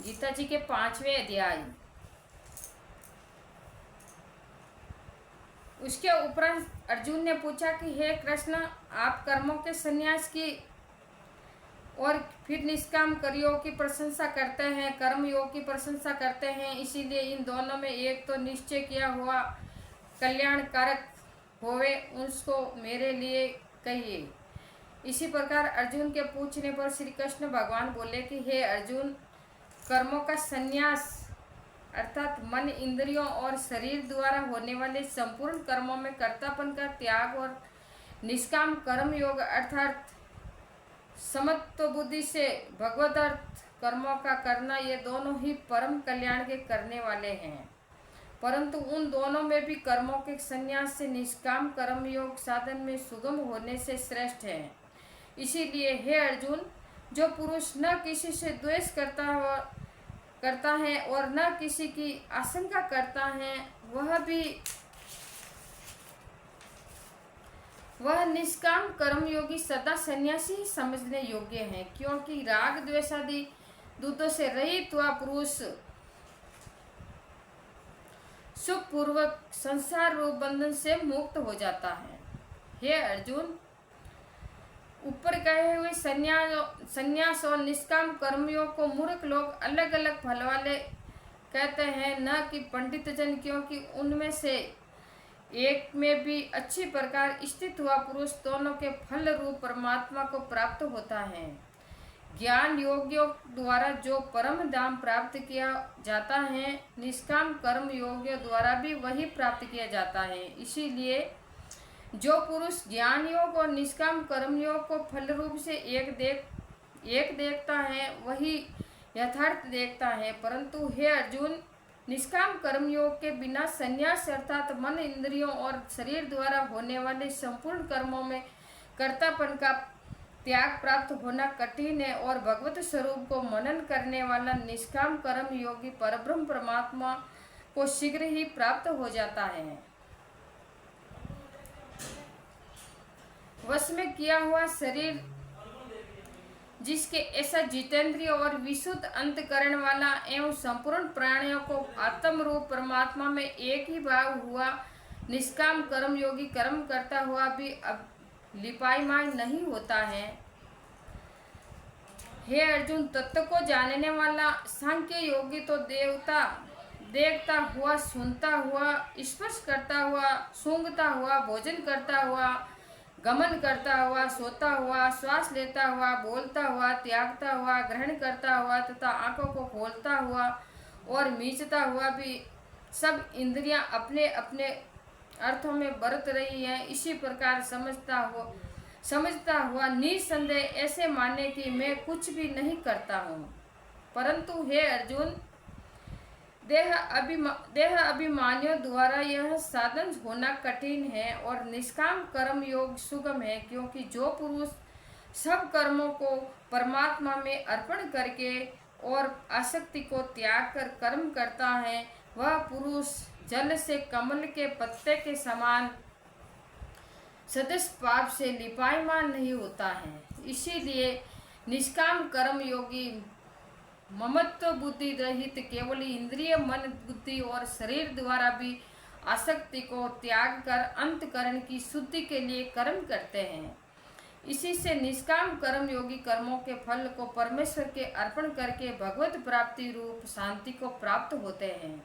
गीता जी के 5वें अध्याय। उसके उपरांत अर्जुन ने पूछा कि हे कृष्ण, आप कर्मों के संन्यास की और फिर निष्काम कर्मयोग की प्रशंसा करते हैं, कर्म योग की प्रशंसा करते हैं। इसीलिए इन दोनों में एक तो निश्चय किया हुआ कल्याणकारक होवे, उसको मेरे लिए कहिए। इसी प्रकार अर्जुन के पूछने पर श्री कृष्ण भगवान बोले कि हे अर्जुन, कर्मों का संन्यास अर्थात मन, इंद्रियों और शरीर द्वारा होने वाले संपूर्ण कर्मों में कर्तापन का त्याग और निष्काम कर्म योग अर्थात समत्व बुद्धि से भगवत अर्थ कर्मों का करना, ये दोनों ही परम कल्याण के करने वाले हैं। परंतु उन दोनों में भी कर्मों के संन्यास से निष्काम कर्म योग साधन में सुगम होने से श्रेष्ठ है। इसीलिए हे अर्जुन, जो पुरुष न किसी से द्वेष करता है और न किसी की आशंका करता है, वह निष्काम कर्मयोगी सदा सन्यासी ही समझने योग्य है, क्योंकि राग द्वेष आदि दूतों से रहित वह पुरुष सुखपूर्वक संसार रूप बंधन से मुक्त हो जाता है। हे अर्जुन, ऊपर कहे हुए संन्यास और निष्काम कर्मयोग को मूर्ख लोग अलग अलग फल वाले कहते हैं, न कि पंडित जन, क्योंकि उनमें से एक में भी अच्छी प्रकार स्थित हुआ पुरुष दोनों के फल रूप परमात्मा को प्राप्त होता है। ज्ञान योग्यों द्वारा जो परम धाम प्राप्त किया जाता है, निष्काम कर्म योग्यों द्वारा भी वही प्राप्त किया जाता है। इसीलिए जो पुरुष ज्ञान योग और निष्काम कर्म योग को फल रूप से एक देखता है, वही यथार्थ देखता है। परंतु हे अर्जुन, निष्काम कर्म योग के बिना संन्यास अर्थात मन, इंद्रियों और शरीर द्वारा होने वाले संपूर्ण कर्मों में कर्तापन का त्याग प्राप्त होना कठिन है, और भगवत स्वरूप को मनन करने वाला निष्काम कर्म योगी परब्रह्म परमात्मा को शीघ्र ही प्राप्त हो जाता है। वश में किया हुआ शरीर जिसके ऐसा जितेंद्रिय और विशुद्ध अंतकरण वाला एवं संपूर्ण प्राणियों को आत्म रूप परमात्मा में एक ही भाव हुआ निष्काम कर्म योगी कर्म करता हुआ भी अब लिपायमान नहीं होता है। हे अर्जुन, तत्व को जानने वाला सांख्य योगी तो देखता हुआ, सुनता हुआ, स्पर्श करता हुआ, सूंघता हुआ, भोजन करता हुआ, गमन करता हुआ, सोता हुआ, श्वास लेता हुआ, बोलता हुआ, त्यागता हुआ, ग्रहण करता हुआ तथा आंखों को खोलता हुआ और मीचता हुआ भी सब इंद्रियां अपने अपने अर्थों में बरत रही हैं। इसी प्रकार समझता हुआ निसंदेह ऐसे माने कि मैं कुछ भी नहीं करता हूँ। परंतु हे अर्जुन, देह अभिमानियों द्वारा यह साधन होना कठिन है और निष्काम कर्म योग सुगम है, क्योंकि जो पुरुष सब कर्मों को परमात्मा में अर्पण करके और आसक्ति को त्याग कर कर्म करता है, वह पुरुष जल से कमल के पत्ते के समान सदस्य पाप से लिपायमान नहीं होता है। इसीलिए निष्काम कर्म योगी ममत्व बुद्धि रहित केवल इंद्रिय, मन, बुद्धि और शरीर द्वारा भी आसक्ति को त्याग कर अंतकरण की शुद्धि के लिए कर्म करते हैं। इसी से निष्काम कर्म योगी कर्मों के फल को परमेश्वर के अर्पण करके भगवत प्राप्ति रूप शांति को प्राप्त होते हैं,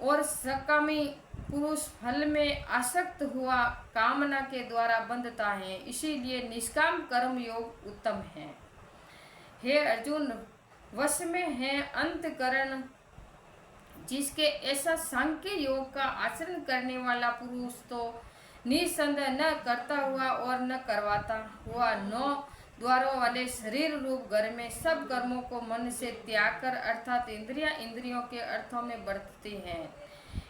और सकामी पुरुष फल में आसक्त हुआ कामना के द्वारा बंधता है। इसीलिए निष्काम कर्म योग उत्तम है। हे अर्जुन, वश में है अंतकरण जिसके ऐसा सांख्य योग का आचरण करने वाला पुरुष तो निसंदेह न करता हुआ और न करवाता हुआ 9 द्वारों वाले शरीर रूप घर में सब कर्मों को मन से त्याग कर अर्थात इंद्रियों के अर्थों में बरतती है,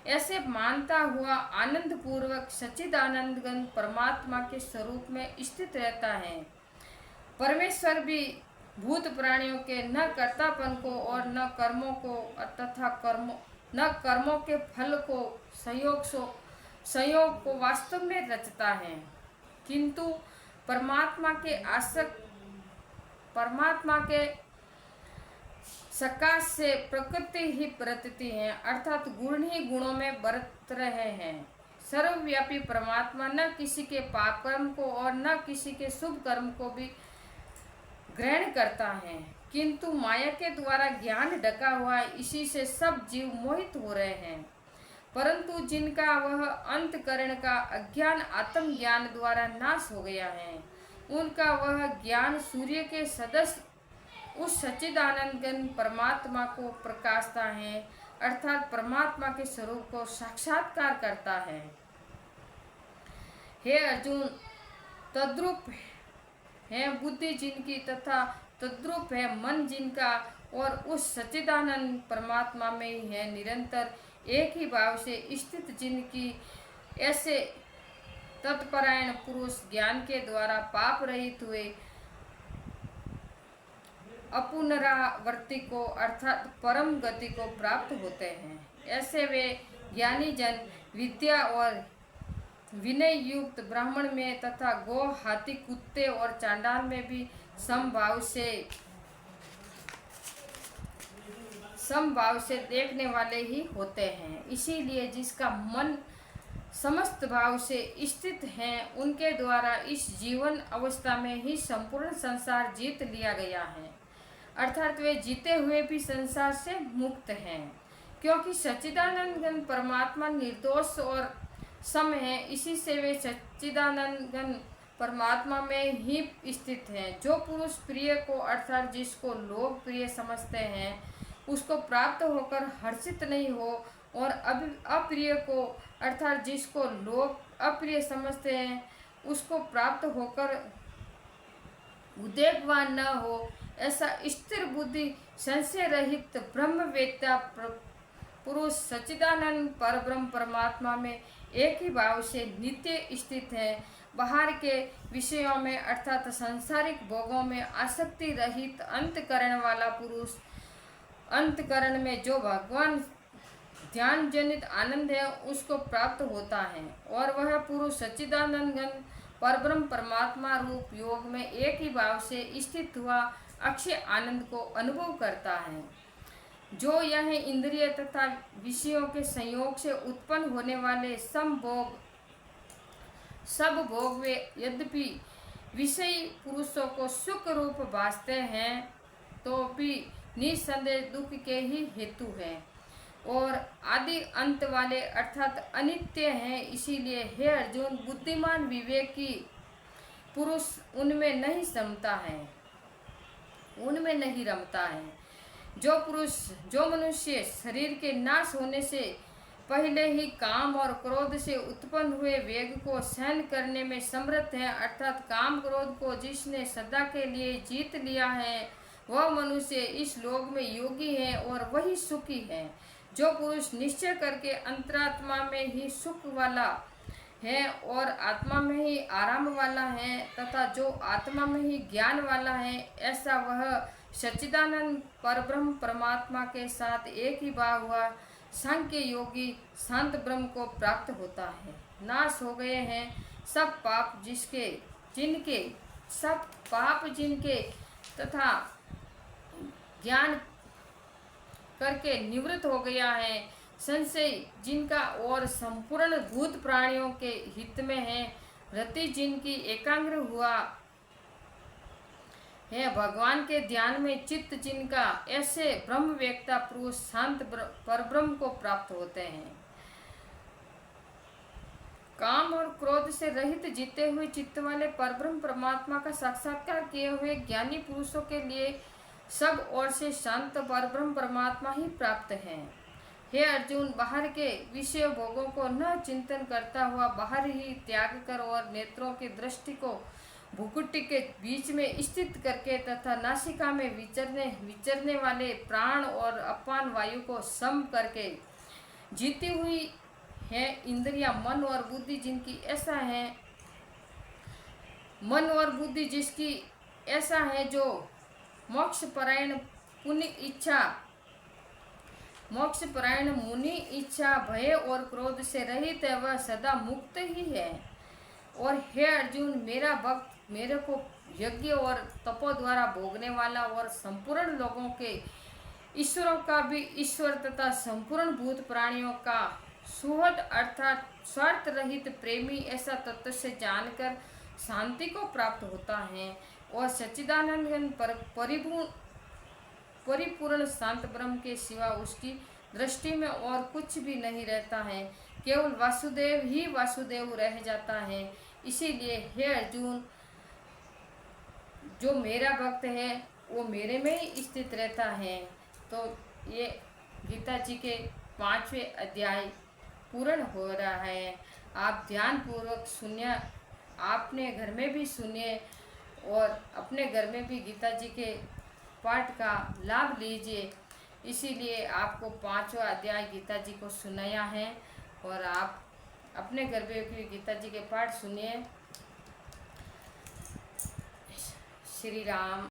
ऐसे मानता हुआ आनंद पूर्वक सच्चिदानंद घन परमात्मा के स्वरूप में स्थित रहता है। परमेश्वर भी भूत प्राणियों के न कर्तापन को और न कर्मों को तथा कर्मों के फल को संयोग को वास्तव में रचता है, किंतु परमात्मा के सकाश से प्रकृति ही प्रतीति है, अर्थात गुण ही गुणों में बरत रहे हैं। सर्वव्यापी परमात्मा न किसी के पाप कर्म को और न किसी के शुभ कर्म को भी ग्रहण करता है, किंतु माया के द्वारा ज्ञान ढका हुआ इसी से सब जीव मोहित हो रहे हैं। परंतु जिनका वह अंतकरण का अज्ञान आत्मज्ञान द्वारा नाश हो गया है, उनका वह ज्ञान सूर्य के सदस्य उस सच्चिदानंद घन परमात्मा को प्रकाशता है, अर्थात परमात्मा के स्वरूप को साक्षात्कार करता है। हे अर्जुन, तद्रूप है बुद्धि जिनकी तथा तद्रूप है मन जिनका, और उस सच्चिदानंद परमात्मा में ही है निरंतर एक ही भाव से स्थित जिनकी, ऐसे तत्परायण पुरुष ज्ञान के द्वारा पाप रहित हुए अपुनरावर्ती को अर्थात परम गति को प्राप्त होते हैं। ऐसे वे ज्ञानी जन विद्या और विनय युक्त ब्राह्मण में तथा गौ, हाथी, कुत्ते और चांडाल में भी समभाव से देखने वाले ही होते हैं। इसीलिए जिसका मन समस्त भाव से स्थित है, उनके द्वारा इस जीवन अवस्था में ही संपूर्ण संसार जीत लिया गया है, अर्थात वे जीते हुए भी संसार से मुक्त हैं, क्योंकि सच्चिदानंद घन परमात्मा निर्दोष और सम है। इसी से वे सच्चिदानंद घन परमात्मा में ही स्थित हैं। जो पुरुष प्रिय को अर्थात जिसको लोग प्रिय समझते हैं, उसको प्राप्त होकर हर्षित नहीं हो, और अप्रिय को अर्थात जिसको लोग अप्रिय समझते हैं, उसको प्राप्त होकर उद्वेगवान न हो, ऐसा स्थिर बुद्धि संशय रहित ब्रह्मवेत्ता पुरुष सच्चिदानंद परब्रह्म परमात्मा में एक ही भाव से नित्य स्थित है। बाहर के विषयों में अर्थात सांसारिक भोगों में आसक्ति रहित अंतकरण वाला पुरुष अंतकरण में जो भगवान ध्यान जनित आनंद है उसको प्राप्त होता है, और वह पुरुष सच्चिदानंद घन परब्रह्म परमात्मा रूप योग में एक ही भाव से स्थित हुआ अक्षय आनंद को अनुभव करता है। जो यह इंद्रिय तथा विषयों के संयोग से उत्पन्न होने वाले सब भोग वे यद्यपि विषयी पुरुषों को सुख रूप भासते हैं, तो भी निसंदेह दुख के ही हेतु है और आदि अंत वाले अर्थात अनित्य हैं। इसीलिए हे अर्जुन, बुद्धिमान विवेकी पुरुष उनमें नहीं रमता है। जो मनुष्य शरीर के नाश होने से पहले ही काम और क्रोध से उत्पन्न हुए वेग को सहन करने में समर्थ है, अर्थात काम क्रोध को जिसने सदा के लिए जीत लिया है, वह मनुष्य इस लोक में योगी है और वही सुखी है। जो पुरुष निश्चय करके अंतरात्मा में ही सुख वाला है और आत्मा में ही आराम वाला है तथा जो आत्मा में ही ज्ञान वाला है, ऐसा वह सच्चिदानंद परब्रह्म परमात्मा के साथ एक ही भाव हुआ सांख्य योगी शांत ब्रह्म को प्राप्त होता है। नाश हो गए हैं सब पाप जिनके तथा ज्ञान करके निवृत्त हो गया है संशय जिनका और संपूर्ण भूत प्राणियों के हित में है, रति जिनकी एकाग्र हुआ है भगवान के ध्यान में चित्त जिनका, ऐसे ब्रह्मवेत्ता पुरुष शांत परब्रह्म को प्राप्त होते हैं। काम और क्रोध से रहित जीते हुए चित्त वाले परब्रह्म परमात्मा का साक्षात्कार किए हुए ज्ञानी पुरुषों के लिए सब ओर से शांत परब्रह्म परमात्मा ही प्राप्त है। हे अर्जुन, बाहर के विषय भोगों को न चिंतन करता हुआ बाहर ही त्याग कर और नेत्रों की दृष्टि को भुकुटी के बीच में स्थित करके तथा नासिका में विचरने वाले प्राण और अपान वायु को सम करके जीती हुई है इंद्रियां, मन और बुद्धि जिनकी ऐसा है, मन और बुद्धि जिसकी ऐसा है, जो मोक्ष परायण मुनि इच्छा भय और क्रोध से रहित है, वह सदा मुक्त ही है। और हे अर्जुन, मेरा भक्त मेरे को यज्ञ और तपो द्वारा भोगने वाला और संपूर्ण लोगों के ईश्वरों का भी ईश्वर तथा संपूर्ण भूत प्राणियों का सुहृद अर्थात स्वार्थ रहित प्रेमी ऐसा तत्व से जानकर शांति को प्राप्त होता है और सच्चिदानंद परिपूर्ण शांत ब्रह्म के सिवा उसकी दृष्टि में और कुछ भी नहीं रहता है, केवल वासुदेव ही वासुदेव रह जाता है। इसीलिए हे अर्जुन, जो मेरा भक्त है वो मेरे में ही स्थित रहता है। तो ये गीता जी के 5वें अध्याय पूर्ण हो रहा है। आप ध्यान पूर्वक सुनिए, आपने घर में भी सुनिए और अपने घर में भी गीता जी के पाठ का लाभ लीजिए। इसीलिए आपको 5वां अध्याय गीता जी को सुनाया है और आप अपने घर में भी गीता जी के पाठ सुनिए। श्री राम।